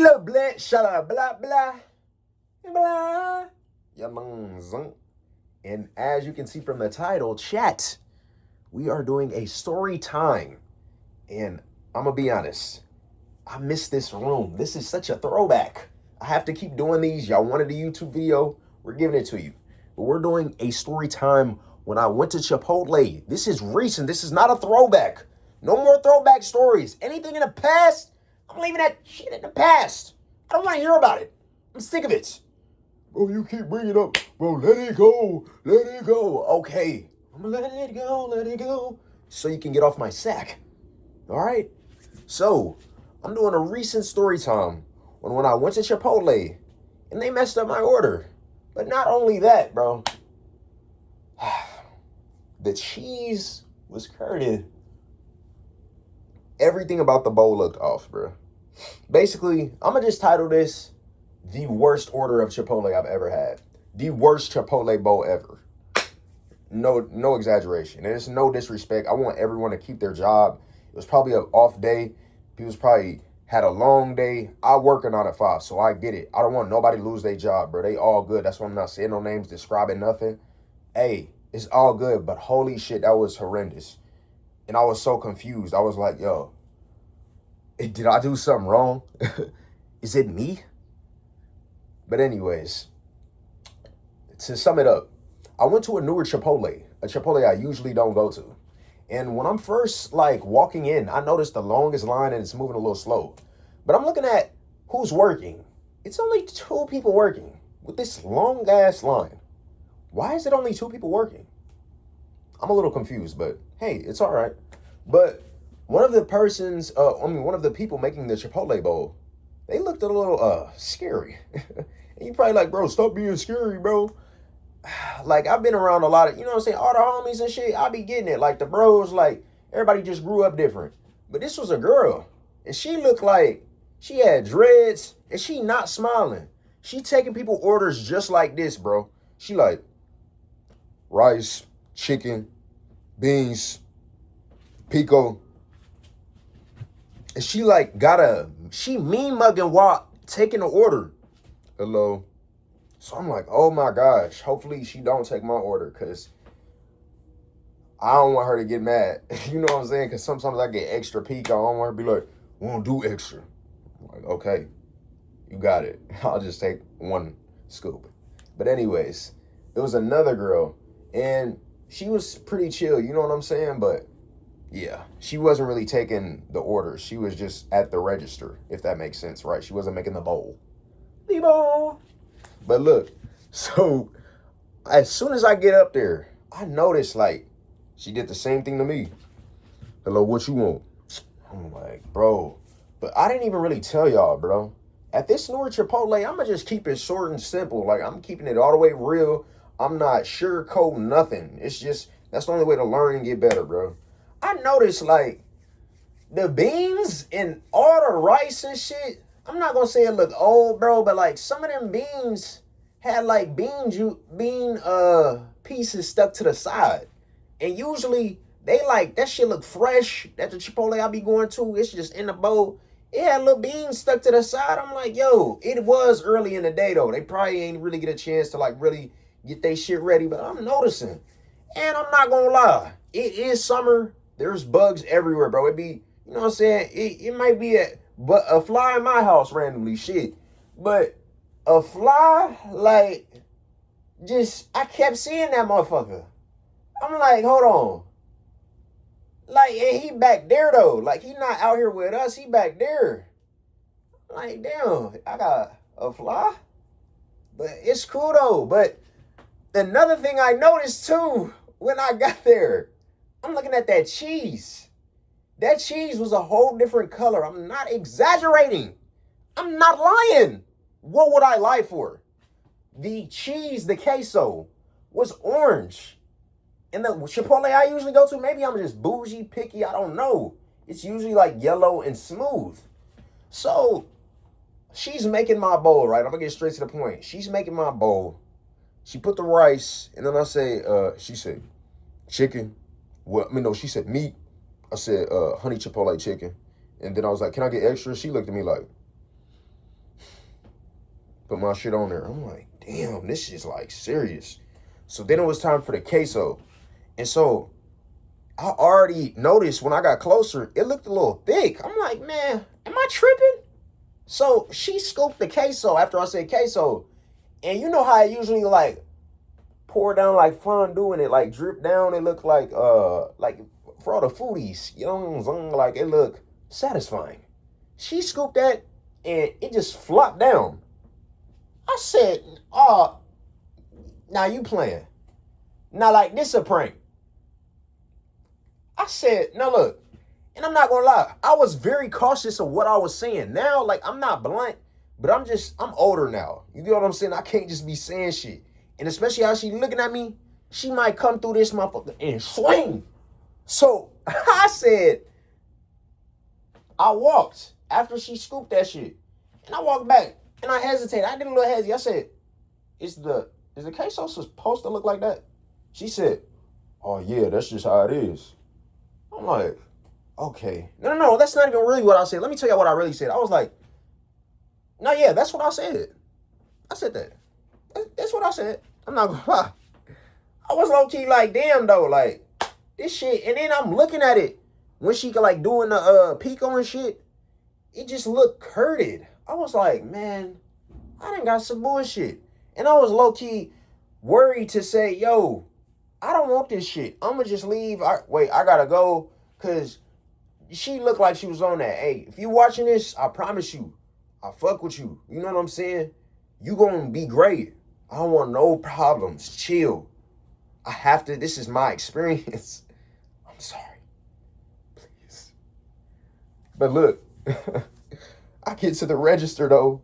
le blah, shala blah blah blah. Yamang. And as you can see from the title, chat, we are doing a story time. And I'm gonna be honest, I miss this room. This is such a throwback. I have to keep doing these. Y'all wanted a YouTube video, we're giving it to you. But we're doing a story time when I went to Chipotle. This is recent. This is not a throwback. No more throwback stories. Anything in the past, I'm leaving that shit in the past. I don't want to hear about it. I'm sick of it. Bro, you keep bringing it up. Bro, let it go. Let it go. Okay. I'm going to let it go. Let it go. So you can get off my sack. All right? So, I'm doing a recent story time when I went to Chipotle and they messed up my order. But not only that, bro. The cheese was curded. Everything about the bowl looked off, bro. Basically, I'm going to just title this the worst order of Chipotle I've ever had. The worst Chipotle bowl ever. No exaggeration. And it's no disrespect. I want everyone to keep their job. It was probably an off day. People's probably had a long day. I work a 9 to 5, so I get it. I don't want nobody to lose their job, bro. They all good. That's why I'm not saying no names, describing nothing. Hey, it's all good, but holy shit, that was horrendous. And I was so confused. I was like, yo, did I do something wrong? Is it me? But anyways, to sum it up, I went to a newer Chipotle, a Chipotle I usually don't go to. And when I'm first walking in, I noticed the longest line and it's moving a little slow. But I'm looking at who's working. It's only 2 people working with this long ass line. Why is it only 2 people working? I'm a little confused, but hey, it's all right. But one of the people making the Chipotle bowl, they looked a little scary. And you probably like, bro, stop being scary, bro. Like, I've been around a lot of, you know what I'm saying, all the homies and shit, I be getting it. Like, the bros, like, everybody just grew up different. But this was a girl, and she looked like she had dreads, and she not smiling. She taking people orders just like this, bro. She like, rice, chicken, beans, pico. And she like she mean mugging while taking the order. Hello. So I'm like, oh my gosh, hopefully she don't take my order, because I don't want her to get mad. You know what I'm saying? Because sometimes I get extra pico. I don't want her to be like, won't do extra. I'm like, okay, you got it. I'll just take 1 scoop. But anyways, it was another girl, and she was pretty chill, you know what I'm saying? But yeah, she wasn't really taking the orders. She was just at the register, if that makes sense, right? She wasn't making the bowl. The bowl. But look, so as soon as I get up there, I noticed she did the same thing to me. Hello, what you want? I'm like, bro, but I didn't even really tell y'all, bro. At this newer Chipotle, I'm going to just keep it short and simple. Like, I'm keeping it all the way real. I'm not sugarcoating nothing. It's just, that's the only way to learn and get better, bro. I noticed, the beans and all the rice and shit, I'm not going to say it looked old, bro, but, some of them beans had, bean pieces stuck to the side. And usually, they, that shit look fresh. At the Chipotle I be going to, it's just in the bowl. It had little beans stuck to the side. I'm like, yo, it was early in the day, though. They probably ain't really get a chance to, really get their shit ready. But I'm noticing. And I'm not going to lie. It is summer. There's bugs everywhere, bro. It be, you know what I'm saying? It might be a fly in my house randomly, shit. But a fly, I kept seeing that motherfucker. I'm like, hold on. And he back there, though. He not out here with us. He back there. I'm like, damn, I got a fly? But it's cool, though. But another thing I noticed, too, when I got there, I'm looking at that cheese. That cheese was a whole different color. I'm not exaggerating. I'm not lying. What would I lie for? The cheese, the queso, was orange. And the Chipotle I usually go to, maybe I'm just bougie, picky, I don't know. It's usually yellow and smooth. So, she's making my bowl, right? I'm going to get straight to the point. She's making my bowl. She put the rice, and then I say, she said, chicken. Well, I mean, no, she said meat. I said, honey Chipotle chicken. And then I was like, can I get extra? She looked at me like, Put my shit on there. I'm like, damn, this is like serious. So then it was time for the queso. And so I already noticed when I got closer, it looked a little thick. I'm like, man, am I tripping? So she scooped the queso after I said queso. And you know how I usually like pour down like fondue and it like drip down. It looked like for all the foodies, you know what I'm saying? Like it looked satisfying. She scooped that and it just flopped down. I said, oh, now you playing. Now like this a prank. I said, no, look, and I'm not gonna lie, I was very cautious of what I was saying. Now, like, I'm not blunt, but I'm older now. You get what I'm saying? I can't just be saying shit. And especially how she looking at me, she might come through this motherfucker and swing. So I said, I walked after she scooped that shit. And I walked back and I hesitated. I did a little hesitate. I said, is the queso supposed to look like that? She said, oh yeah, that's just how it is. I'm like, okay. No, that's not even really what I said. Let me tell you what I really said. I was like, no, yeah, that's what I said. I said that. That's what I said. I'm not gonna lie. I was low-key like, damn, though, like, this shit. And then I'm looking at it. When she like doing the pico and shit, it just looked curded. I was like, man, I done got some bullshit. And I was low-key worried to say, yo, I don't want this shit. I'm going to just leave. I got to go because she looked like she was on that. Hey, if you watching this, I promise you, I fuck with you. You know what I'm saying? You going to be great. I don't want no problems. Chill. I have to. This is my experience. I'm sorry. Please. But look, I get to the register, though,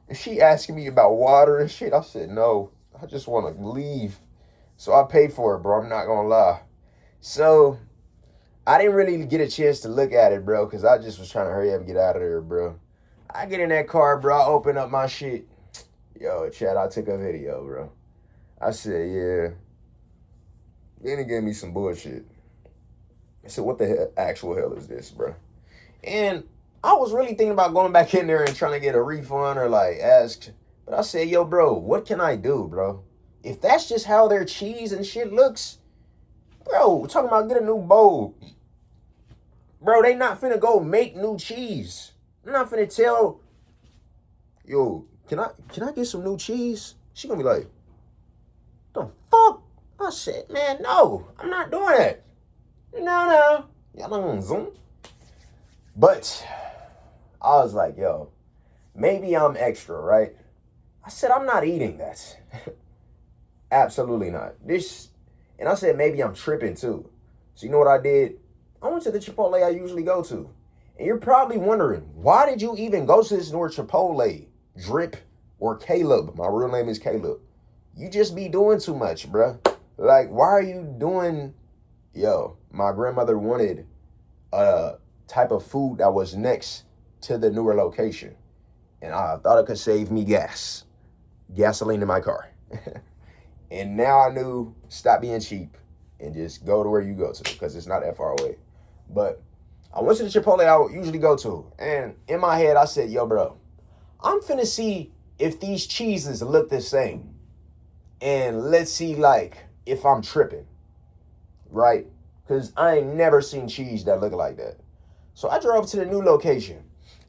and she asking me about water and shit. I said, no, I just want to leave. So I paid for it, bro. I'm not gonna lie. So I didn't really get a chance to look at it, bro, because I just was trying to hurry up and get out of there, bro. I get in that car, bro. I open up my shit. Yo, Chad, I took a video, bro. I said, yeah. Then he gave me some bullshit. I said, what the actual hell is this, bro? And I was really thinking about going back in there and trying to get a refund or like ask. But I said, yo, bro, what can I do, bro? If that's just how their cheese and shit looks, bro, we're talking about get a new bowl. Bro, they not finna go make new cheese. I'm not finna tell, yo, can I get some new cheese? She gonna be like, the fuck? I said, man, no, I'm not doing that. No. Y'all don't zoom. But I was like, yo, maybe I'm extra, right? I said, I'm not eating that. Absolutely not. And I said, maybe I'm tripping too. So you know what I did? I went to the Chipotle I usually go to. And you're probably wondering, why did you even go to this North Chipotle? Drip or Caleb. My real name is Caleb. You just be doing too much, bruh. Like, why are you doing... Yo, my grandmother wanted a type of food that was next to the newer location. And I thought it could save me gasoline in my car. And now I knew, stop being cheap and just go to where you go to because it's not that far away. But I went to the Chipotle I would usually go to. And in my head, I said, yo, bro, I'm finna see if these cheeses look the same. And let's see, like, if I'm tripping. Right? Because I ain't never seen cheese that look like that. So I drove to the new location.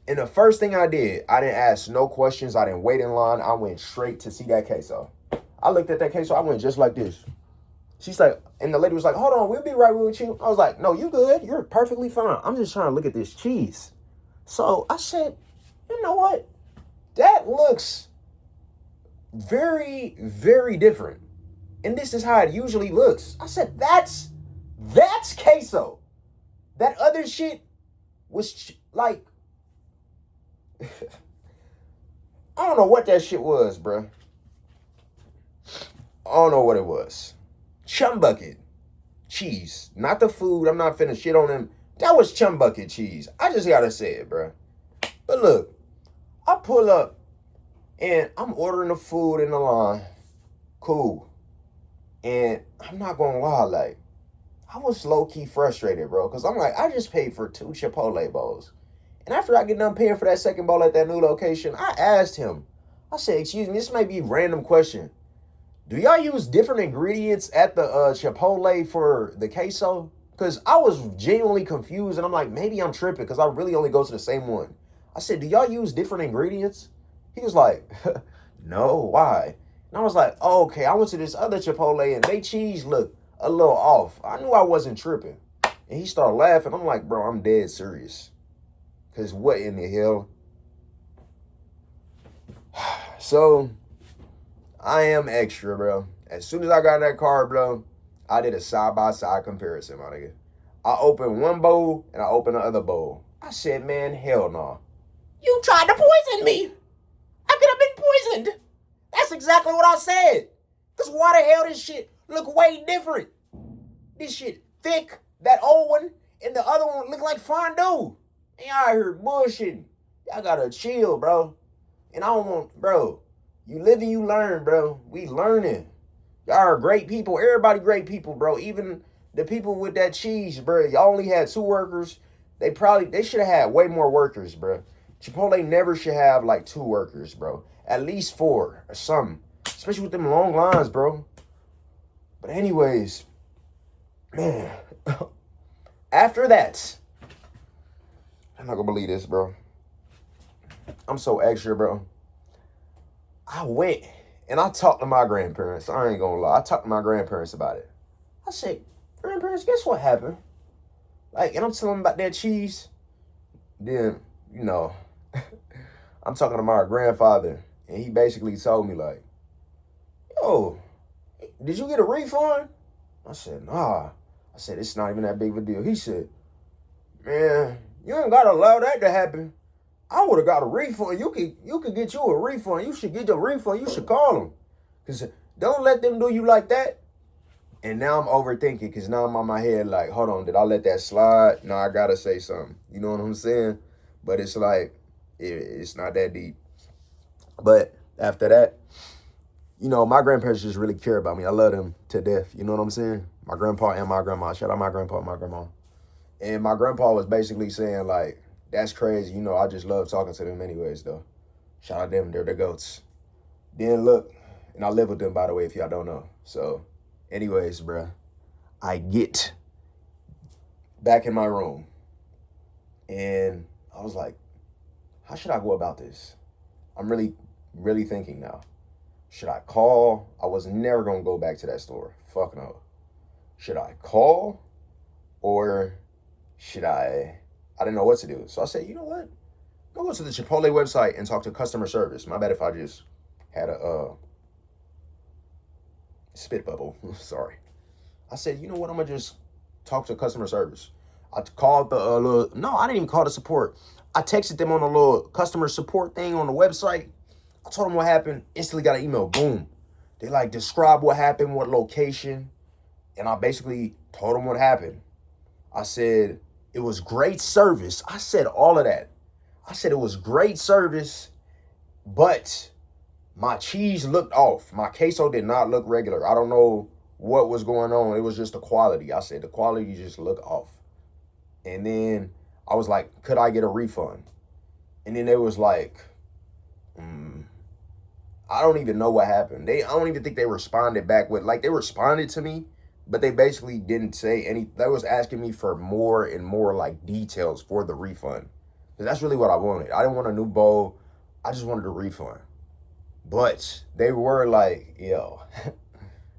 And the first thing I did, I didn't ask no questions. I didn't wait in line. I went straight to see that queso. I looked at that queso. I went just like this. She's like, and the lady was like, hold on, we'll be right with you. I was like, no, you good. You're perfectly fine. I'm just trying to look at this cheese. So I said, you know what? That looks very, very different. And this is how it usually looks. I said, that's queso. That other shit was like, I don't know what that shit was, bro. I don't know what it was. Chum bucket cheese. Not the food. I'm not finna shit on them. That was chum bucket cheese. I just gotta say it, bro. But look, I pull up and I'm ordering the food in the line. Cool. And I'm not gonna lie, like, I was low-key frustrated, bro. Because I'm like, I just paid for 2 Chipotle bowls. And after I get done paying for that second bowl at that new location, I asked him. I I said, excuse me, this may be a random question. Do y'all use different ingredients at the Chipotle for the queso? Because I was genuinely confused, and I'm like, maybe I'm tripping because I really only go to the same one. I said, do y'all use different ingredients? He was like, no, why? And I was like, oh, okay, I went to this other Chipotle, and they cheese looked a little off. I knew I wasn't tripping. And he started laughing. I'm like, bro, I'm dead serious. Because what in the hell? So, I am extra, bro. As soon as I got in that car, bro, I did a side-by-side comparison, my nigga. I opened one bowl, and I opened the other bowl. I said, man, hell no. You tried to poison me. I could have been poisoned. That's exactly what I said. Because why the hell this shit look way different? This shit thick, that old one, and the other one look like fondue. And y'all here bullshitting. Y'all gotta chill, bro. And I don't want, bro, you live and you learn, bro. We learning. Y'all are great people. Everybody great people, bro. Even the people with that cheese, bro. Y'all only had 2 workers. They should have had way more workers, bro. Chipotle never should have like 2 workers, bro. At least 4 or something. Especially with them long lines, bro. But anyways, man. After that, I'm not gonna believe this, bro. I'm so extra, bro. I went and I talked to my grandparents. I ain't gonna lie. I talked to my grandparents about it. I said, grandparents, guess what happened? Like, and I'm telling them about that cheese. Then, you know, I'm talking to my grandfather, and he basically told me, like, yo, did you get a refund? I said, nah. I said, it's not even that big of a deal. He said, man, you ain't gotta allow that to happen. I would have got a refund. You could get you a refund. You should get a refund. You should call them. Because don't let them do you like that. And now I'm overthinking because now I'm on my head like, hold on, did I let that slide? No, I got to say something. You know what I'm saying? But it's like, it's not that deep. But after that, you know, my grandparents just really care about me. I love them to death. You know what I'm saying? My grandpa and my grandma. Shout out my grandpa and my grandma. And my grandpa was basically saying, like, that's crazy. You know, I just love talking to them anyways, though. Shout out them. They're the goats. Then look, and I live with them, by the way, if y'all don't know. So, anyways, bruh, I get back in my room. And I was like, how should I go about this? I'm really, really thinking now. Should I call? I was never going to go back to that store. Fuck no. Should I call? Or should I didn't know what to do. So I said, you know what? Go to the Chipotle website and talk to customer service. My bad if I just had a spit bubble. Sorry. I said, you know what? I'm going to just talk to customer service. I called the I didn't even call the support. I texted them on a little customer support thing on the website. I told them what happened. Instantly got an email. Boom. They like describe what happened, what location. And I basically told them what happened. I said, it was great service. I said all of that. I said it was great service, but my cheese looked off. My queso did not look regular. I don't know what was going on. It was just the quality. I said the quality just looked off. And then I was like, could I get a refund? And then it was like, I don't even know what happened. I don't even think they responded back with, like, they responded to me, but they basically didn't say any. They was asking me for more and more like details for the refund. Because that's really what I wanted. I didn't want a new bowl. I just wanted a refund. But they were like, yo,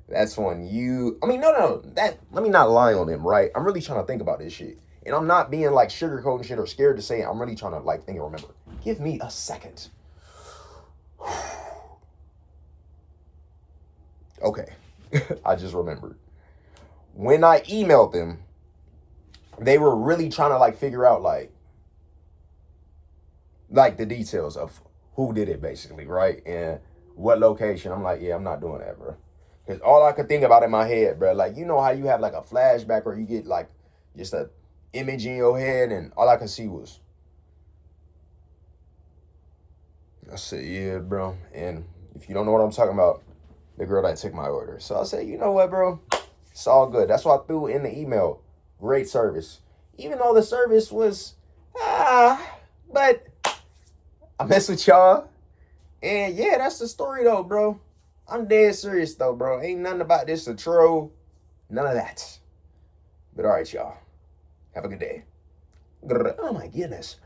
that's on you. I mean, no, let me not lie on them, right? I'm really trying to think about this shit. And I'm not being like sugarcoating shit or scared to say it. I'm really trying to like think and remember. Give me a second. Okay. I just remembered. When I emailed them, they were really trying to like figure out like the details of who did it basically, right? And what location. I'm like, yeah, I'm not doing that, bro. Because all I could think about in my head, bro, like, you know how you have like a flashback or you get like just a image in your head and all I could see was, I said, yeah, bro. And if you don't know what I'm talking about, the girl that took my order. So I said, you know what, bro? It's all good. That's why I threw in the email. Great service. Even though the service was, but I mess with y'all. And yeah, that's the story though, bro. I'm dead serious though, bro. Ain't nothing about this a troll. None of that. But all right, y'all. Have a good day. Oh my goodness.